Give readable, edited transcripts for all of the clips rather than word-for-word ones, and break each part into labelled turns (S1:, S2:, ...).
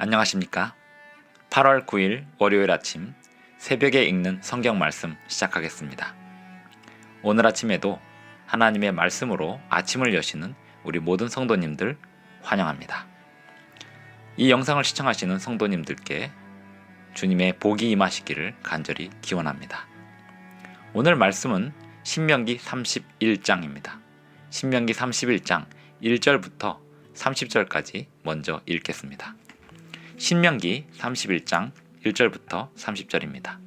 S1: 안녕하십니까? 8월 9일 월요일 아침 새벽에 읽는 성경 말씀 시작하겠습니다. 오늘 아침에도 하나님의 말씀으로 아침을 여시는 우리 모든 성도님들 환영합니다. 이 영상을 시청하시는 성도님들께 주님의 복이 임하시기를 간절히 기원합니다. 오늘 말씀은 신명기 31장입니다. 신명기 31장 1절부터 30절까지 먼저 읽겠습니다. 신명기 31장 1절부터 30절입니다.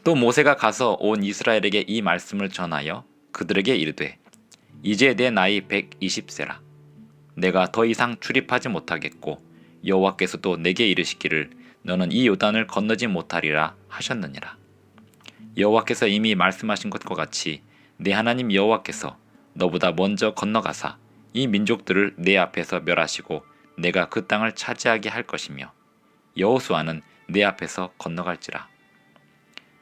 S1: 또 모세가 가서 온 이스라엘에게 이 말씀을 전하여 그들에게 이르되 이제 내 나이 120세라 내가 더 이상 출입하지 못하겠고 여호와께서도 내게 이르시기를 너는 이 요단을 건너지 못하리라 하셨느니라. 여호와께서 이미 말씀하신 것과 같이 내 하나님 여호와께서 너보다 먼저 건너가사 이 민족들을 내 앞에서 멸하시고 내가 그 땅을 차지하게 할 것이며 여호수아는 내 앞에서 건너갈지라.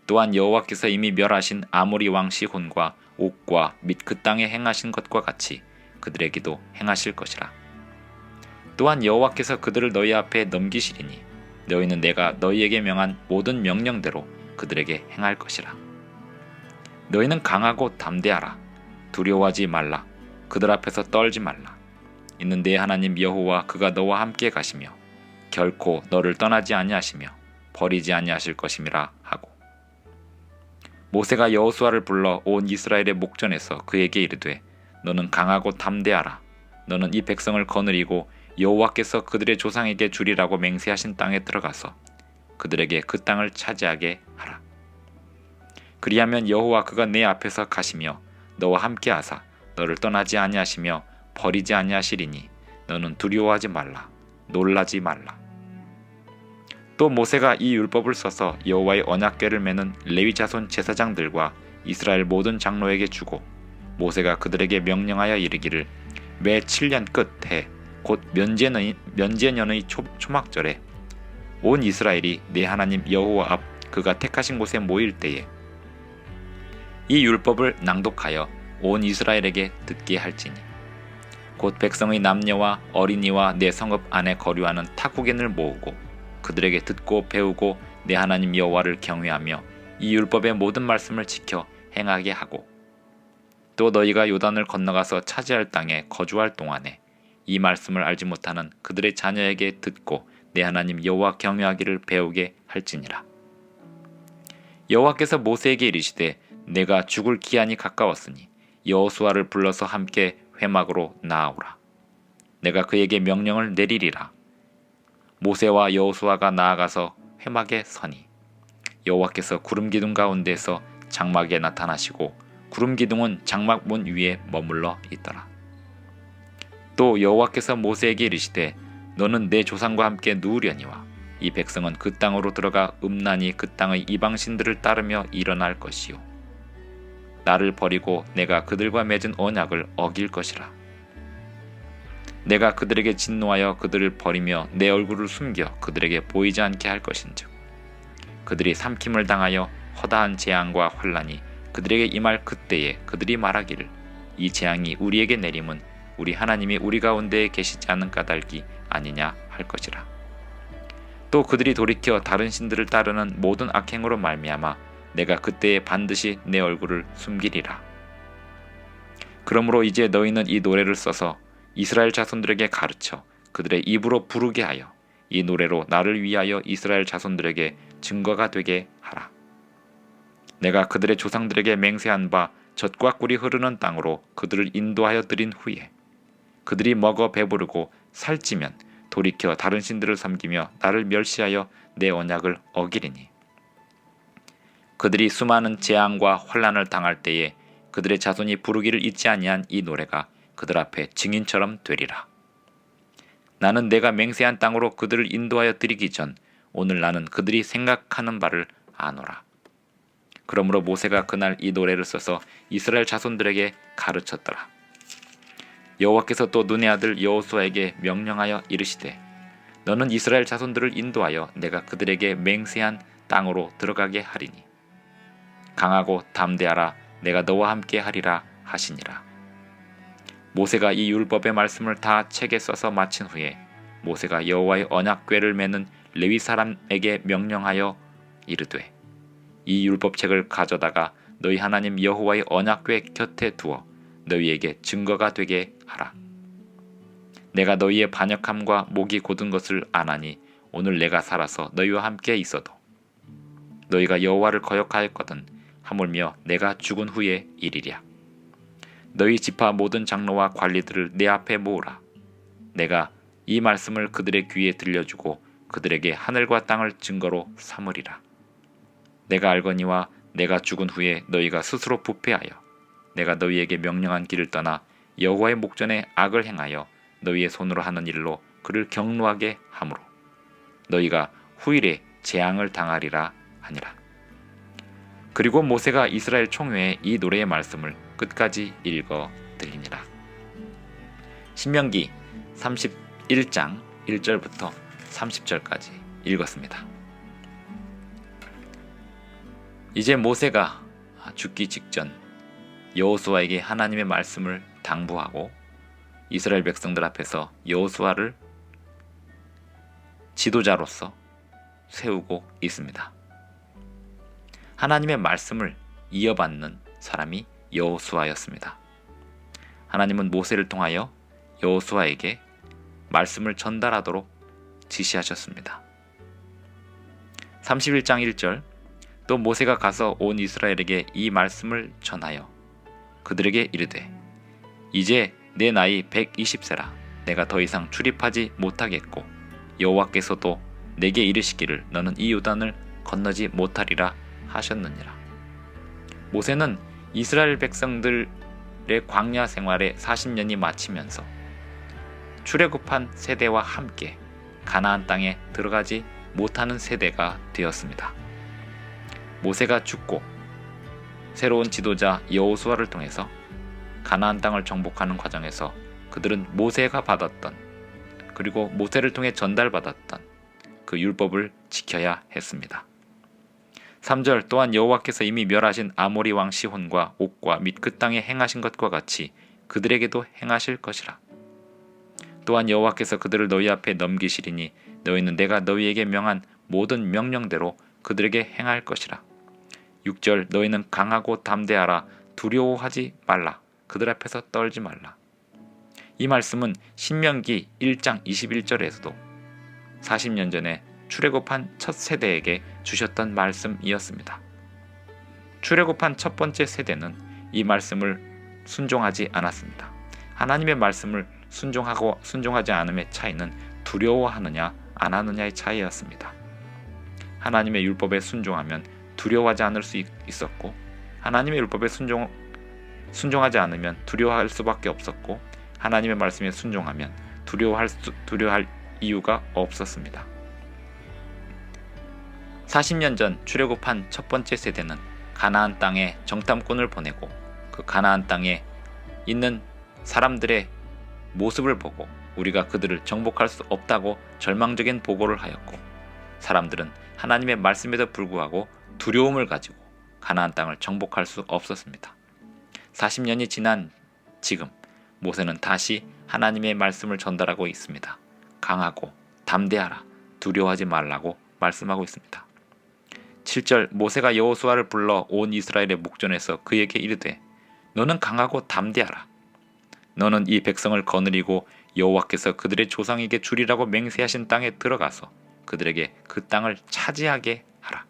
S1: 또한 여호와께서 이미 멸하신 아모리 왕 시혼과 옥과 및 그 땅에 행하신 것과 같이 그들에게도 행하실 것이라. 또한 여호와께서 그들을 너희 앞에 넘기시리니 너희는 내가 너희에게 명한 모든 명령대로 그들에게 행할 것이라. 너희는 강하고 담대하라. 두려워하지 말라. 그들 앞에서 떨지 말라. 이는 내 하나님 여호와 그가 너와 함께 가시며 결코 너를 떠나지 아니하시며 버리지 아니하실 것임이라 하고. 모세가 여호수아를 불러 온 이스라엘의 목전에서 그에게 이르되 너는 강하고 담대하라. 너는 이 백성을 거느리고 여호와께서 그들의 조상에게 주리라고 맹세하신 땅에 들어가서 그들에게 그 땅을 차지하게 하라. 그리하면 여호와 그가 내 앞에서 가시며 너와 함께 하사 너를 떠나지 아니하시며 버리지 아니하시리니 너는 두려워하지 말라. 놀라지 말라. 또 모세가 이 율법을 써서 여호와의 언약궤를 메는 레위 자손 제사장들과 이스라엘 모든 장로에게 주고 모세가 그들에게 명령하여 이르기를 매 7년 끝해 곧 면제년의 초막절에 온 이스라엘이 내 하나님 여호와 앞 그가 택하신 곳에 모일 때에 이 율법을 낭독하여 온 이스라엘에게 듣게 할지니 곧 백성의 남녀와 어린이와 내 성읍 안에 거류하는 타국인을 모으고 그들에게 듣고 배우고 내 하나님 여호와를 경외하며 이 율법의 모든 말씀을 지켜 행하게 하고 또 너희가 요단을 건너가서 차지할 땅에 거주할 동안에 이 말씀을 알지 못하는 그들의 자녀에게 듣고 내 하나님 여호와 경외하기를 배우게 할지니라. 여호와께서 모세에게 이르시되 내가 죽을 기한이 가까웠으니 여호수아를 불러서 함께 회막으로 나아오라. 내가 그에게 명령을 내리리라. 모세와 여호수아가 나아가서 회막에 서니 여호와께서 구름 기둥 가운데서 장막에 나타나시고 구름 기둥은 장막 문 위에 머물러 있더라. 또 여호와께서 모세에게 이르시되 너는 내 조상과 함께 누우려니와 이 백성은 그 땅으로 들어가 음란히 그 땅의 이방신들을 따르며 일어날 것이요 나를 버리고 내가 그들과 맺은 언약을 어길 것이라. 내가 그들에게 진노하여 그들을 버리며 내 얼굴을 숨겨 그들에게 보이지 않게 할 것인즉 그들이 삼킴을 당하여 허다한 재앙과 환난이 그들에게 임할 그때에 그들이 말하기를 이 재앙이 우리에게 내림은 우리 하나님이 우리 가운데에 계시지 않은 까닭이 아니냐 할 것이라. 또 그들이 돌이켜 다른 신들을 따르는 모든 악행으로 말미암아 내가 그때에 반드시 내 얼굴을 숨기리라. 그러므로 이제 너희는 이 노래를 써서 이스라엘 자손들에게 가르쳐 그들의 입으로 부르게 하여 이 노래로 나를 위하여 이스라엘 자손들에게 증거가 되게 하라. 내가 그들의 조상들에게 맹세한 바 젖과 꿀이 흐르는 땅으로 그들을 인도하여 드린 후에 그들이 먹어 배부르고 살찌면 돌이켜 다른 신들을 섬기며 나를 멸시하여 내 언약을 어기리니 그들이 수많은 재앙과 환난을 당할 때에 그들의 자손이 부르기를 잊지 아니한 이 노래가 그들 앞에 증인처럼 되리라. 나는 내가 맹세한 땅으로 그들을 인도하여 드리기 전 오늘 나는 그들이 생각하는 바를 아노라. 그러므로 모세가 그날 이 노래를 써서 이스라엘 자손들에게 가르쳤더라. 여호와께서 또 눈의 아들 여호수아에게 명령하여 이르시되 너는 이스라엘 자손들을 인도하여 내가 그들에게 맹세한 땅으로 들어가게 하리니 강하고 담대하라 내가 너와 함께 하리라 하시니라. 모세가 이 율법의 말씀을 다 책에 써서 마친 후에 모세가 여호와의 언약궤를 메는 레위 사람에게 명령하여 이르되 이 율법책을 가져다가 너희 하나님 여호와의 언약궤 곁에 두어 너희에게 증거가 되게 하라. 내가 너희의 반역함과 목이 곧은 것을 아나니 오늘 내가 살아서 너희와 함께 있어도 너희가 여호와를 거역하였거든 하물며 내가 죽은 후에 일이랴. 너희 지파 모든 장로와 관리들을 내 앞에 모으라. 내가 이 말씀을 그들의 귀에 들려주고 그들에게 하늘과 땅을 증거로 삼으리라. 내가 알거니와 내가 죽은 후에 너희가 스스로 부패하여 내가 너희에게 명령한 길을 떠나 여호와의 목전에 악을 행하여 너희의 손으로 하는 일로 그를 경노하게 하므로 너희가 후일에 재앙을 당하리라 하니라. 그리고 모세가 이스라엘 총회에 이 노래의 말씀을 끝까지 읽어 들리니라. 신명기 31장 1절부터 30절까지 읽었습니다. 이제 모세가 죽기 직전 여호수아에게 하나님의 말씀을 당부하고 이스라엘 백성들 앞에서 여호수아를 지도자로서 세우고 있습니다. 하나님의 말씀을 이어받는 사람이 여호수아였습니다. 하나님은 모세를 통하여 여호수아에게 말씀을 전달하도록 지시하셨습니다. 31장 1절 또 모세가 가서 온 이스라엘에게 이 말씀을 전하여 그들에게 이르되 이제 내 나이 120세라 내가 더 이상 출입하지 못하겠고 여호와께서도 내게 이르시기를 너는 이 요단을 건너지 못하리라 하셨느니라. 모세는 이스라엘 백성들의 광야 생활의 40년이 마치면서 출애굽한 세대와 함께 가나안 땅에 들어가지 못하는 세대가 되었습니다. 모세가 죽고 새로운 지도자 여호수아를 통해서 가나안 땅을 정복하는 과정에서 그들은 모세가 받았던 그리고 모세를 통해 전달받았던 그 율법을 지켜야 했습니다. 3절 또한 여호와께서 이미 멸하신 아모리 왕 시혼과 옥과 및 그 땅에 행하신 것과 같이 그들에게도 행하실 것이라. 또한 여호와께서 그들을 너희 앞에 넘기시리니 너희는 내가 너희에게 명한 모든 명령대로 그들에게 행할 것이라. 6절 너희는 강하고 담대하라 두려워하지 말라 그들 앞에서 떨지 말라. 이 말씀은 신명기 1장 21절에서도 40년 전에 출애굽한 첫 세대에게 주셨던 말씀이었습니다. 출애굽한 첫 번째 세대는 이 말씀을 순종하지 않았습니다. 하나님의 말씀을 순종하고 순종하지 않음의 차이는 두려워하느냐 안 하느냐의 차이였습니다. 하나님의 율법에 순종하면 두려워하지 않을 수 있었고 하나님의 율법에 순종하지 않으면 두려워할 수밖에 없었고 하나님의 말씀에 순종하면 두려워할 이유가 없었습니다. 40년 전 출애굽한 첫 번째 세대는 가나안 땅에 정탐꾼을 보내고 그 가나안 땅에 있는 사람들의 모습을 보고 우리가 그들을 정복할 수 없다고 절망적인 보고를 하였고 사람들은 하나님의 말씀에도 불구하고 두려움을 가지고 가나안 땅을 정복할 수 없었습니다. 40년이 지난 지금 모세는 다시 하나님의 말씀을 전달하고 있습니다. 강하고 담대하라 두려워하지 말라고 말씀하고 있습니다. 7절 모세가 여호수아를 불러 온 이스라엘의 목전에서 그에게 이르되 너는 강하고 담대하라. 너는 이 백성을 거느리고 여호와께서 그들의 조상에게 주리라고 맹세하신 땅에 들어가서 그들에게 그 땅을 차지하게 하라.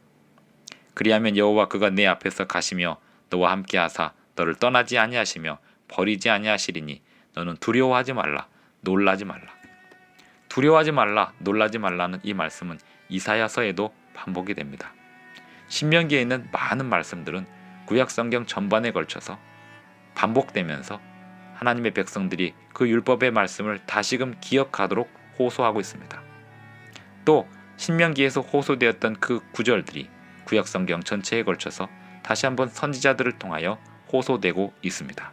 S1: 그리하면 여호와 그가 내 앞에서 가시며 너와 함께 하사 너를 떠나지 아니하시며 버리지 아니하시리니 너는 두려워하지 말라 놀라지 말라. 두려워하지 말라 놀라지 말라는 이 말씀은 이사야서에도 반복이 됩니다. 신명기에 있는 많은 말씀들은 구약 성경 전반에 걸쳐서 반복되면서 하나님의 백성들이 그 율법의 말씀을 다시금 기억하도록 호소하고 있습니다. 또 신명기에서 호소되었던 그 구절들이 구약 성경 전체에 걸쳐서 다시 한번 선지자들을 통하여 호소되고 있습니다.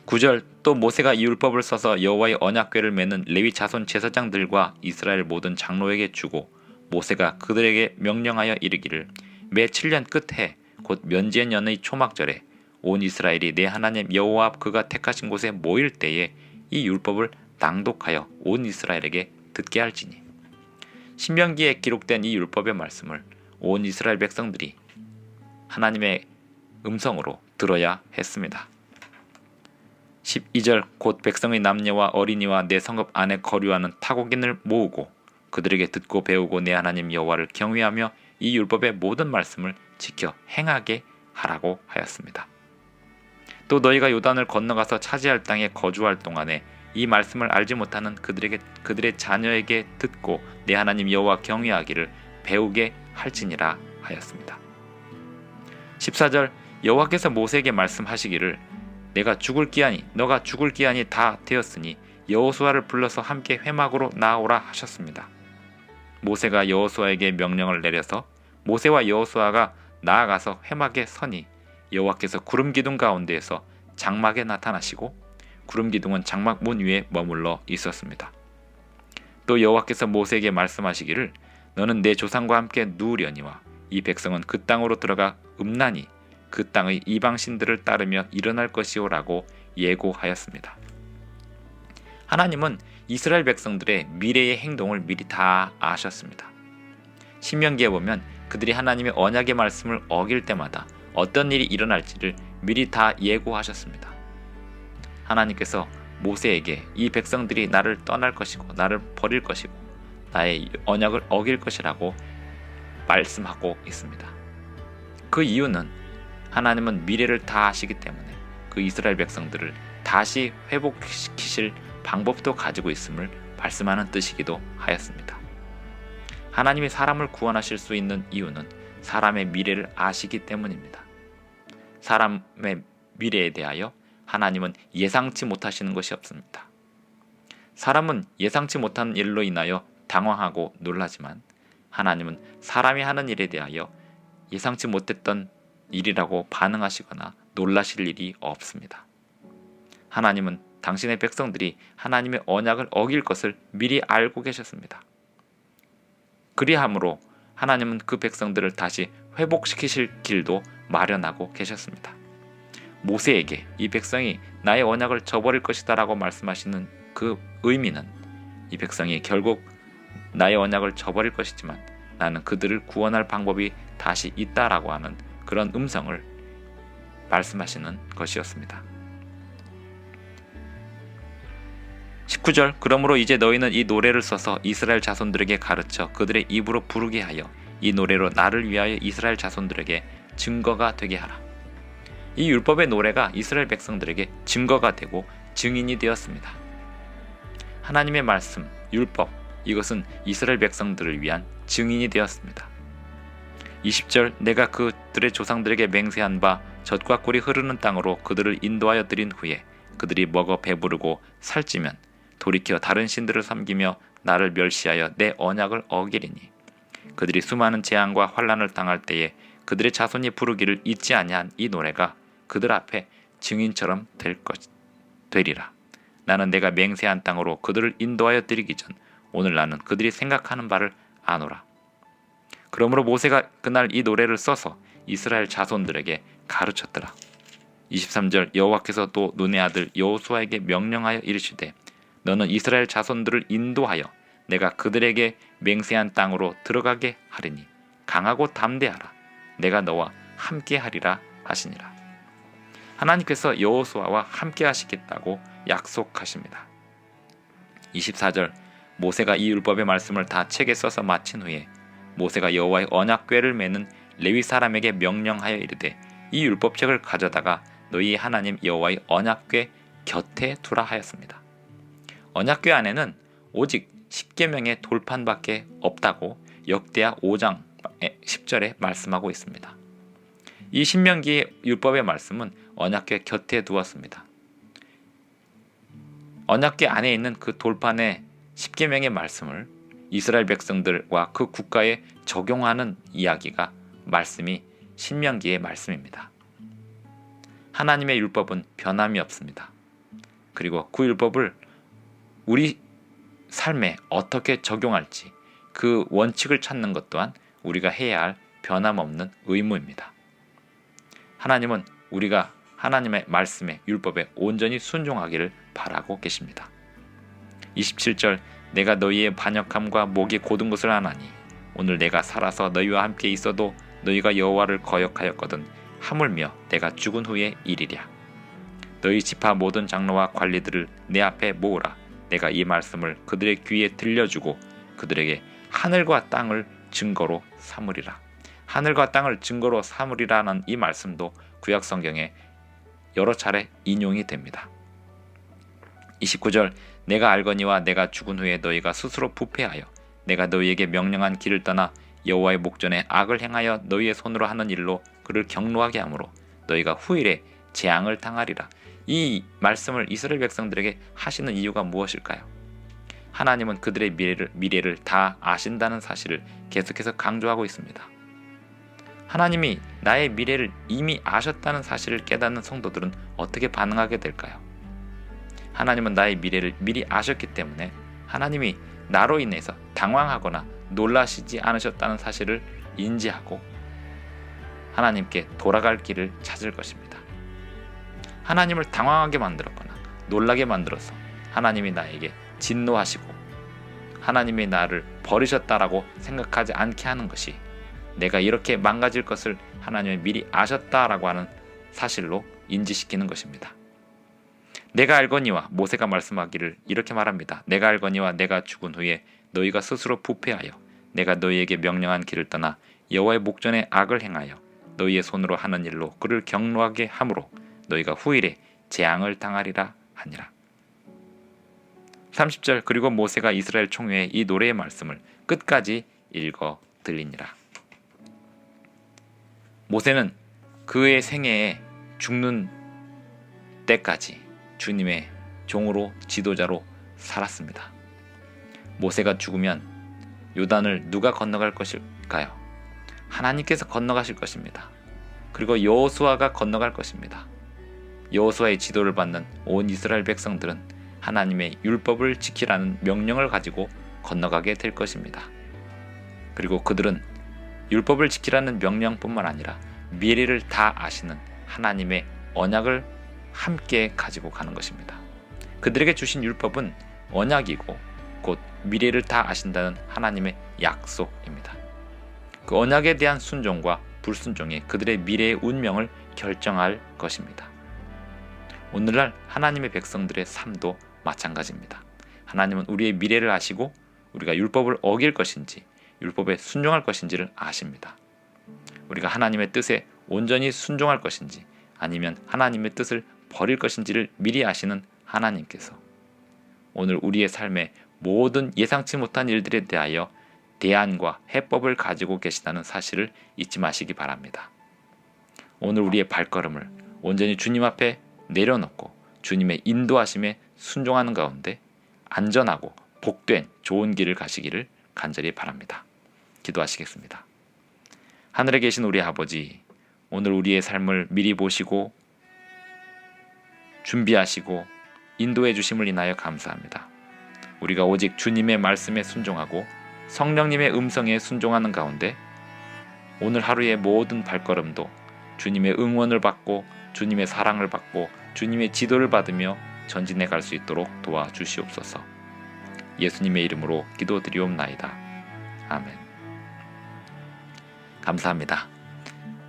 S1: 9절 또 모세가 이 율법을 써서 여호와의 언약궤를 메는 레위 자손 제사장들과 이스라엘 모든 장로에게 주고 모세가 그들에게 명령하여 이르기를 매 7년 끝해 곧 면제년의 초막절에 온 이스라엘이 내 하나님 여호와 그가 택하신 곳에 모일 때에 이 율법을 낭독하여 온 이스라엘에게 듣게 할지니. 신명기에 기록된 이 율법의 말씀을 온 이스라엘 백성들이 하나님의 음성으로 들어야 했습니다. 12절 곧 백성의 남녀와 어린이와 내 성읍 안에 거류하는 타국인을 모으고 그들에게 듣고 배우고 내 하나님 여호와를 경외하며 이 율법의 모든 말씀을 지켜 행하게 하라고 하였습니다. 또 너희가 요단을 건너가서 차지할 땅에 거주할 동안에 이 말씀을 알지 못하는 그들의 자녀에게 듣고 내 하나님 여호와 경외하기를 배우게 할지니라 하였습니다. 14절 여호와께서 모세에게 말씀하시기를 내가 죽을 기한이 너가 죽을 기한이 다 되었으니 여호수아를 불러서 함께 회막으로 나아오라 하셨습니다. 모세가 여호수아에게 명령을 내려서 모세와 여호수아가 나아가서 회막에 서니 여호와께서 구름 기둥 가운데에서 장막에 나타나시고 구름 기둥은 장막 문 위에 머물러 있었습니다. 또 여호와께서 모세에게 말씀하시기를 너는 내 조상과 함께 누우려니와 이 백성은 그 땅으로 들어가 음란히 그 땅의 이방 신들을 따르며 일어날 것이오라고 예고하였습니다. 하나님은 이스라엘 백성들의 미래의 행동을 미리 다 아셨습니다. 신명기에 보면 그들이 하나님의 언약의 말씀을 어길 때마다 어떤 일이 일어날지를 미리 다 예고하셨습니다. 하나님께서 모세에게 이 백성들이 나를 떠날 것이고 나를 버릴 것이고 나의 언약을 어길 것이라고 말씀하고 있습니다. 그 이유는 하나님은 미래를 다 아시기 때문에 그 이스라엘 백성들을 다시 회복시키실 방법도 가지고 있음을 말씀하는 뜻이기도 하였습니다. 하나님이 사람을 구원하실 수 있는 이유는 사람의 미래를 아시기 때문입니다. 사람의 미래에 대하여 하나님은 예상치 못하시는 것이 없습니다. 사람은 예상치 못한 일로 인하여 당황하고 놀라지만 하나님은 사람이 하는 일에 대하여 예상치 못했던 일이라고 반응하시거나 놀라실 일이 없습니다. 하나님은 당신의 백성들이 하나님의 언약을 어길 것을 미리 알고 계셨습니다. 그리함으로 하나님은 그 백성들을 다시 회복시키실 길도 마련하고 계셨습니다. 모세에게 이 백성이 나의 언약을 저버릴 것이다 라고 말씀하시는 그 의미는 이 백성이 결국 나의 언약을 저버릴 것이지만 나는 그들을 구원할 방법이 다시 있다라고 하는 그런 음성을 말씀하시는 것이었습니다. 19절 그러므로 이제 너희는 이 노래를 써서 이스라엘 자손들에게 가르쳐 그들의 입으로 부르게 하여 이 노래로 나를 위하여 이스라엘 자손들에게 증거가 되게 하라. 이 율법의 노래가 이스라엘 백성들에게 증거가 되고 증인이 되었습니다. 하나님의 말씀, 율법, 이것은 이스라엘 백성들을 위한 증인이 되었습니다. 20절 내가 그들의 조상들에게 맹세한 바 젖과 꿀이 흐르는 땅으로 그들을 인도하여 드린 후에 그들이 먹어 배부르고 살찌면 돌이켜 다른 신들을 섬기며 나를 멸시하여 내 언약을 어기리니 그들이 수많은 재앙과 환난을 당할 때에 그들의 자손이 부르기를 잊지 아니한 이 노래가 그들 앞에 증인처럼 되리라. 나는 내가 맹세한 땅으로 그들을 인도하여 드리기 전 오늘 나는 그들이 생각하는 바를 아노라. 그러므로 모세가 그날 이 노래를 써서 이스라엘 자손들에게 가르쳤더라. 23절 여호와께서 또 눈의 아들 여호수아에게 명령하여 이르시되 너는 이스라엘 자손들을 인도하여 내가 그들에게 맹세한 땅으로 들어가게 하리니 강하고 담대하라. 내가 너와 함께 하리라 하시니라. 하나님께서 여호수아와 함께 하시겠다고 약속하십니다. 24절 모세가 이 율법의 말씀을 다 책에 써서 마친 후에 모세가 여호와의 언약궤를 메는 레위 사람에게 명령하여 이르되 이 율법책을 가져다가 너희 하나님 여호와의 언약궤 곁에 두라 하였습니다. 언약궤 안에는 오직 10계명의 돌판밖에 없다고 역대하 5장 10절에 말씀하고 있습니다. 이 신명기의 율법의 말씀은 언약궤 곁에 두었습니다. 언약궤 안에 있는 그 돌판의 10계명의 말씀을 이스라엘 백성들과 그 국가에 적용하는 이야기가 말씀이 신명기의 말씀입니다. 하나님의 율법은 변함이 없습니다. 그리고 그 율법을 우리 삶에 어떻게 적용할지 그 원칙을 찾는 것 또한 우리가 해야 할 변함없는 의무입니다. 하나님은 우리가 하나님의 말씀에 율법에 온전히 순종하기를 바라고 계십니다. 27절 내가 너희의 반역함과 목이 곧은 것을 아나니 오늘 내가 살아서 너희와 함께 있어도 너희가 여호와를 거역하였거든 하물며 내가 죽은 후에 이리랴. 너희 지파 모든 장로와 관리들을 내 앞에 모으라. 내가 이 말씀을 그들의 귀에 들려주고 그들에게 하늘과 땅을 증거로 삼으리라. 하늘과 땅을 증거로 삼으리라는 이 말씀도 구약 성경에 여러 차례 인용이 됩니다. 29절 내가 알거니와 내가 죽은 후에 너희가 스스로 부패하여 내가 너희에게 명령한 길을 떠나 여호와의 목전에 악을 행하여 너희의 손으로 하는 일로 그를 경노하게 하므로 너희가 후일에 재앙을 당하리라. 이 말씀을 이스라엘 백성들에게 하시는 이유가 무엇일까요? 하나님은 그들의 미래를 다 아신다는 사실을 계속해서 강조하고 있습니다. 하나님이 나의 미래를 이미 아셨다는 사실을 깨닫는 성도들은 어떻게 반응하게 될까요? 하나님은 나의 미래를 미리 아셨기 때문에 하나님이 나로 인해서 당황하거나 놀라시지 않으셨다는 사실을 인지하고 하나님께 돌아갈 길을 찾을 것입니다. 하나님을 당황하게 만들었거나 놀라게 만들어서 하나님이 나에게 진노하시고 하나님이 나를 버리셨다라고 생각하지 않게 하는 것이 내가 이렇게 망가질 것을 하나님이 미리 아셨다라고 하는 사실로 인지시키는 것입니다. 내가 알거니와 모세가 말씀하기를 이렇게 말합니다. 내가 알거니와 내가 죽은 후에 너희가 스스로 부패하여 내가 너희에게 명령한 길을 떠나 여호와의 목전에 악을 행하여 너희의 손으로 하는 일로 그를 경노하게 함으로 너희가 후일에 재앙을 당하리라 하니라. 30절 그리고 모세가 이스라엘 총회에 이 노래의 말씀을 끝까지 읽어 들리니라. 모세는 그의 생애에 죽는 때까지 주님의 종으로 지도자로 살았습니다. 모세가 죽으면 요단을 누가 건너갈 것일까요? 하나님께서 건너가실 것입니다. 그리고 여호수아가 건너갈 것입니다. 여호수아의 지도를 받는 온 이스라엘 백성들은 하나님의 율법을 지키라는 명령을 가지고 건너가게 될 것입니다. 그리고 그들은 율법을 지키라는 명령뿐만 아니라 미래를 다 아시는 하나님의 언약을 함께 가지고 가는 것입니다. 그들에게 주신 율법은 언약이고 곧 미래를 다 아신다는 하나님의 약속입니다. 그 언약에 대한 순종과 불순종이 그들의 미래의 운명을 결정할 것입니다. 오늘날 하나님의 백성들의 삶도 마찬가지입니다. 하나님은 우리의 미래를 아시고 우리가 율법을 어길 것인지 율법에 순종할 것인지를 아십니다. 우리가 하나님의 뜻에 온전히 순종할 것인지 아니면 하나님의 뜻을 버릴 것인지를 미리 아시는 하나님께서 오늘 우리의 삶의 모든 예상치 못한 일들에 대하여 대안과 해법을 가지고 계시다는 사실을 잊지 마시기 바랍니다. 오늘 우리의 발걸음을 온전히 주님 앞에 내려놓고 주님의 인도하심에 순종하는 가운데 안전하고 복된 좋은 길을 가시기를 간절히 바랍니다. 기도하시겠습니다. 하늘에 계신 우리 아버지, 오늘 우리의 삶을 미리 보시고 준비하시고 인도해 주심을 인하여 감사합니다. 우리가 오직 주님의 말씀에 순종하고 성령님의 음성에 순종하는 가운데 오늘 하루의 모든 발걸음도 주님의 응원을 받고 주님의 사랑을 받고 주님의 지도를 받으며 전진해 갈 수 있도록 도와주시옵소서. 예수님의 이름으로 기도드리옵나이다. 아멘. 감사합니다.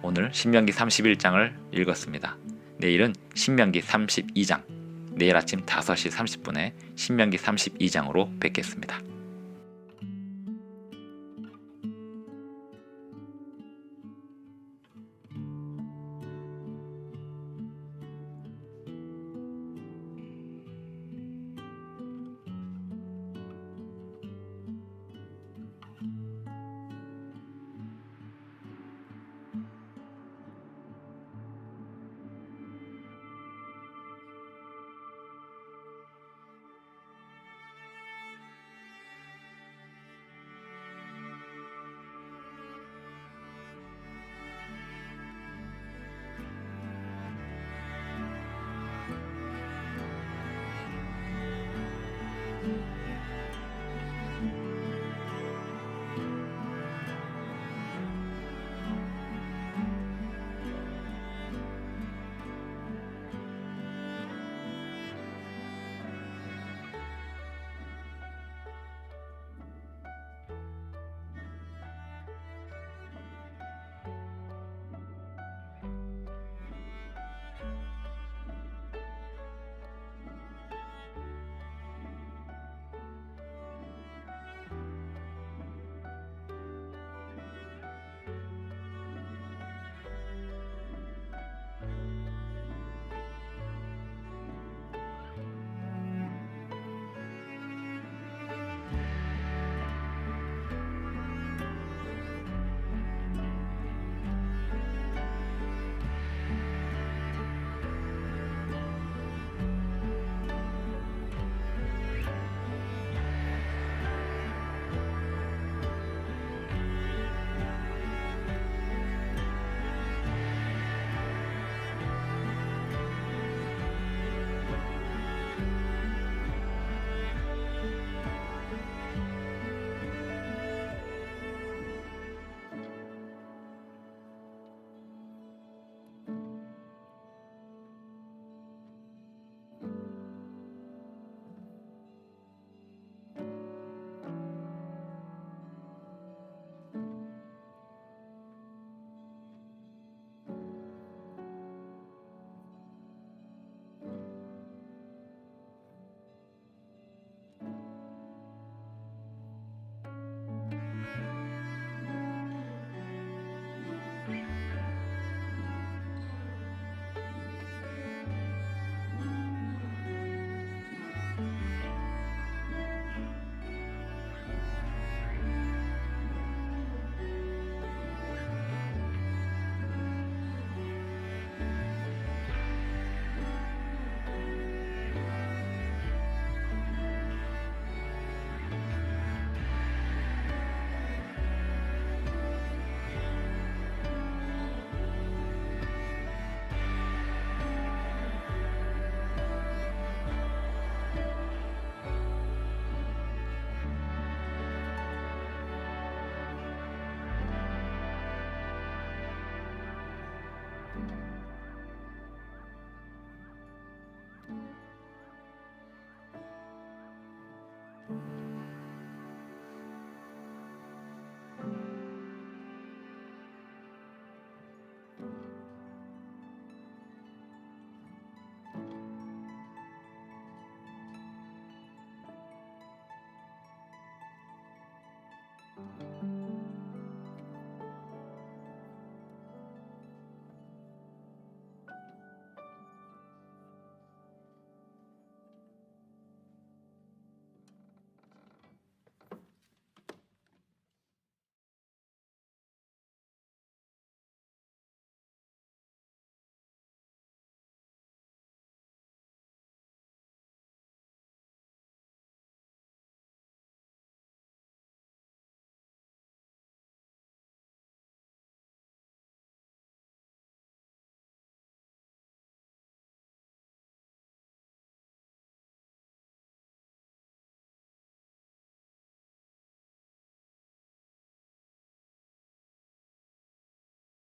S1: 오늘 신명기 31장을 읽었습니다. 내일은 신명기 32장, 내일 아침 5시 30분에 신명기 32장으로 뵙겠습니다.